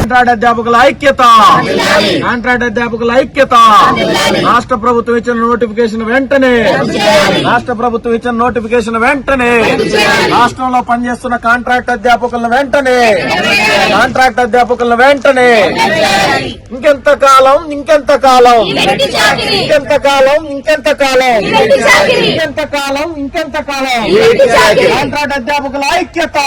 Contract అధ్యాపకుల ఐక్యత, contract అధ్యాపకుల ఐక్యత. రాష్ట్ర ప్రభుత్వం ఇచ్చిన నోటిఫికేషన్ వెంటనే, రాష్ట్ర ప్రభుత్వం ఇచ్చిన నోటిఫికేషన్ వెంటనే, రాష్ట్రంలో పనిచేస్తున్న కాంట్రాక్ట్ అధ్యాపకులను వెంటనే, కాంట్రాక్ట్ అధ్యాపకులను వెంటనే. ఇంకెంత కాలం, ఇంకెంత కాలం, ఇంకెంత కాలం, ఇంకెంత కాలం, ఇంకెంత కాలం, ఇంకెంత కాలం. కాంట్రాక్ట్ అధ్యాపకుల ఐక్యత.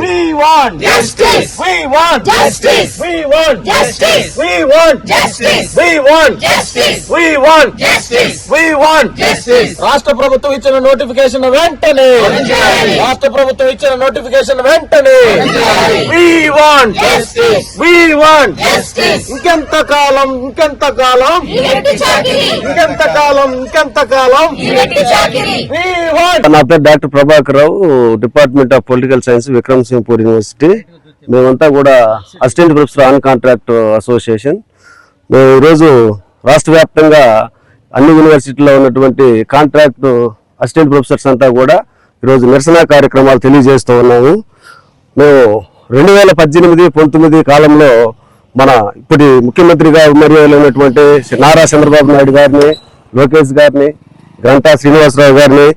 We want justice. We want justice. We want justice. We want justice. We want justice. We want justice. We want justice. రాష్ట్ర ప్రభుత్వం ఇచ్చిన నోటిఫికేషన్ వెంటనే, రాష్ట్ర ప్రభుత్వం ఇచ్చిన నోటిఫికేషన్ వెంటనే. We want justice. We want justice. ఇంకెంత కాలం, ఇంకెంత కాలం, ఇంకెంత కాలం, ఇంకెంత కాలం. We want. నా పేరు doctor Prabhakar Rao, department of political science, Vikramsinghpur university. మేమంతా కూడా assistant professor on contract association. మేము ఈరోజు రాష్ట్ర వ్యాప్తంగా అన్ని యూనివర్సిటీలో ఉన్నటువంటి కాంట్రాక్ట్ అసిస్టెంట్ ప్రొఫెసర్స్ అంతా కూడా ఈరోజు నిరసన కార్యక్రమాలు తెలియజేస్తూ ఉన్నాము. మేము 2018-19 కాలంలో మన ఇప్పటి ముఖ్యమంత్రిగా ఉన్నటువంటి నారా చంద్రబాబు నాయుడు గారిని, లోకేష్ గారిని, గంటా శ్రీనివాసరావు గారిని,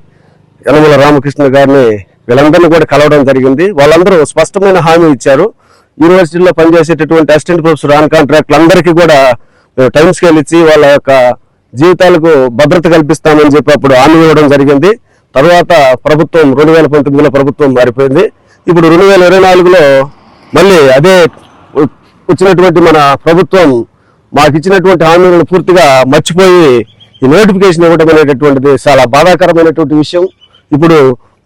యనమల రామకృష్ణ గారిని వీళ్ళందరినీ కూడా కలవడం జరిగింది. వాళ్ళందరూ స్పష్టమైన హామీ ఇచ్చారు. యూనివర్సిటీలో పనిచేసేటటువంటి అసిస్టెంట్ ప్రొఫెసర్ ఆన్ కాంట్రాక్టులందరికీ కూడా టైం స్కేల్ ఇచ్చి వాళ్ళ యొక్క జీవితాలకు భద్రత కల్పిస్తామని చెప్పి అప్పుడు హామీ ఇవ్వడం జరిగింది. తర్వాత ప్రభుత్వం 2019లో ప్రభుత్వం మారిపోయింది. ఇప్పుడు 2024లో మళ్ళీ అదే వచ్చినటువంటి మన ప్రభుత్వం మాకు ఇచ్చినటువంటి హామీలను పూర్తిగా మర్చిపోయి ఈ నోటిఫికేషన్ ఇవ్వడం అనేటటువంటిది చాలా బాధాకరమైనటువంటి విషయం. ఇప్పుడు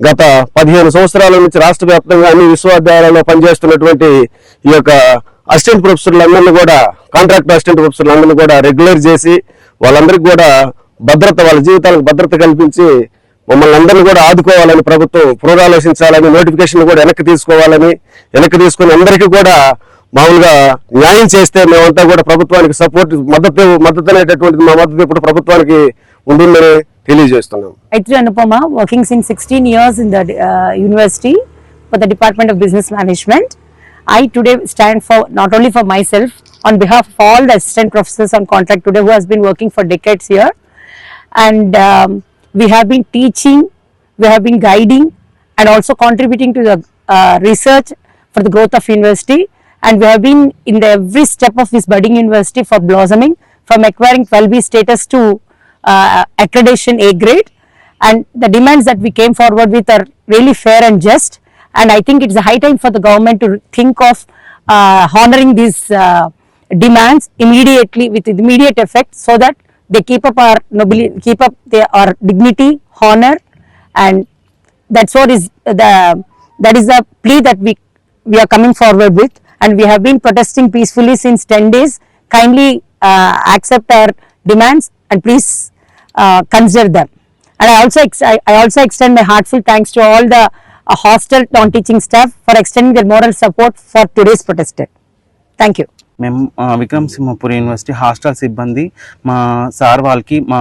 గత 15 సంవత్సరాల నుంచి రాష్ట్ర వ్యాప్తంగా అన్ని విశ్వవిద్యాలయాల్లో పనిచేస్తున్నటువంటి ఈ యొక్క అసిస్టెంట్ ప్రొఫెసర్లందరినీ కూడా, కాంట్రాక్ట్ అసిస్టెంట్ ప్రొఫెసర్లందరినీ కూడా రెగ్యులర్ చేసి వాళ్ళందరికీ కూడా భద్రత, వాళ్ళ జీవితాలకు భద్రత కల్పించి మమ్మల్ని అందరినీ కూడా ఆదుకోవాలని ప్రభుత్వం పునరాలోచించాలని, నోటిఫికేషన్ కూడా వెనక్కి తీసుకుని అందరికీ కూడా మామూలుగా న్యాయం చేస్తే మేమంతా కూడా ప్రభుత్వానికి సపోర్ట్, మద్దతు అనేటటువంటిది మా మద్దతు ఇప్పుడు ప్రభుత్వానికి ఉంటుందని తెలియజేస్తున్నాం. Gayatri Anupama, working since 16 years in the university for the Department of Business Management. I today stand for not only for myself, on behalf of all the assistant professors on contract today who has been working for decades here, and we have been teaching, we have been guiding and also contributing to the research for the growth of university, and we have been in the every step of this budding university for blossoming, from acquiring 12B status to accreditation A grade, and the demands that we came forward with are really fair and just, and I think it's a high time for the government to think of honoring these demands immediately with immediate effect, so that they keep up our our dignity, honor, and that's what is the plea that we are coming forward with, and we have been protesting peacefully since 10 days. Kindly accept our demands and please consider them. And I also extend my heartfelt thanks to all the hostel non-teaching staff for extending their moral support for today's protester. Thank you. మేము విక్రమ్సింహపూర్ university hostel సిబ్బంది మా sir వాళ్ళకి, మా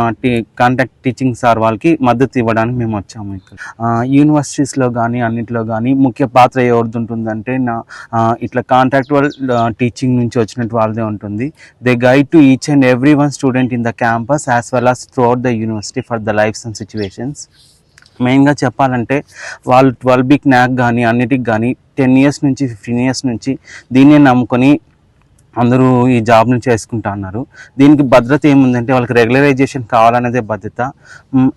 contact teaching sir వాళ్ళకి మద్దతు ఇవ్వడానికి మేము వచ్చాము. ఇక్కడ యూనివర్సిటీస్లో కానీ అన్నింటిలో కానీ ముఖ్య పాత్ర ఎవరిది ఉంటుందంటే ఇట్లా కాంట్రాక్చువల్ టీచింగ్ నుంచి వచ్చినట్టు వాళ్ళదే ఉంటుంది. They guide to each and every one student in the campus as well as throughout the university for the lifes and situations. మెయిన్గా చెప్పాలంటే వాళ్ళు 12B న్యాక్ కానీ అన్నిటికి కానీ 10 years నుంచి 15 years నుంచి దీన్నే నమ్ముకొని అందరూ ఈ జాబ్ని చేసుకుంటా అన్నారు. దీనికి భద్రత ఏముందంటే వాళ్ళకి రెగ్యులరైజేషన్ కావాలనేదే భద్రత.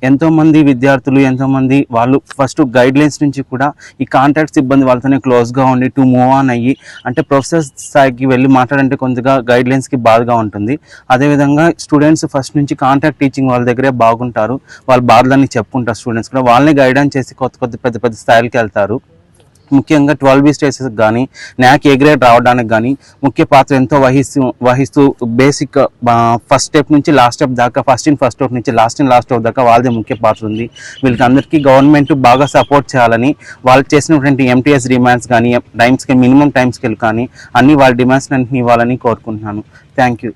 ఎంతోమంది విద్యార్థులు, ఎంతోమంది వాళ్ళు ఫస్ట్ గైడ్లైన్స్ నుంచి కూడా ఈ కాంట్రాక్ట్ సిబ్బంది వాళ్ళతోనే క్లోజ్గా ఉండి టు మూవ్ ఆన్ అయ్యి, అంటే ప్రొఫెసర్ స్థాయికి వెళ్ళి మాట్లాడంటే కొంతగా గైడ్లైన్స్కి బాధగా ఉంటుంది. అదేవిధంగా స్టూడెంట్స్ ఫస్ట్ నుంచి కాంట్రాక్ట్ టీచింగ్ వాళ్ళ దగ్గరే బాగుంటారు, వాళ్ళ బాధలన్నీ చెప్పుకుంటారు. స్టూడెంట్స్ కూడా వాళ్ళని గైడెన్స్ చేసి పెద్ద పెద్ద స్థాయిలకి వెళ్తారు. ముఖ్యంగా 12B స్టేటస్ కానీ న్యాక్ ఏ గ్రేడ్ రావడానికి కానీ ముఖ్య పాత్ర ఎంతో వహిస్తూ బేసిక్ ఫస్ట్ స్టెప్ నుంచి లాస్ట్ స్టెప్ దాకా, ఫస్ట్ ఇన్ ఫస్ట్ అవుట్ నుంచి లాస్ట్ ఇన్ లాస్ట్ అవుట్ దాకా వాళ్ళదే ముఖ్య పాత్ర ఉంది. వీళ్ళకి అందరికీ గవర్నమెంట్ బాగా సపోర్ట్ చేయాలని, వాళ్ళు చేసినటువంటి MTS డిమాండ్స్ కానీ, మినిమం టైం స్కేల్ కానీ అన్ని వాళ్ళ డిమాండ్స్ అన్నింటినీ ఇవ్వాలని కోరుకుంటున్నాను. Thank you.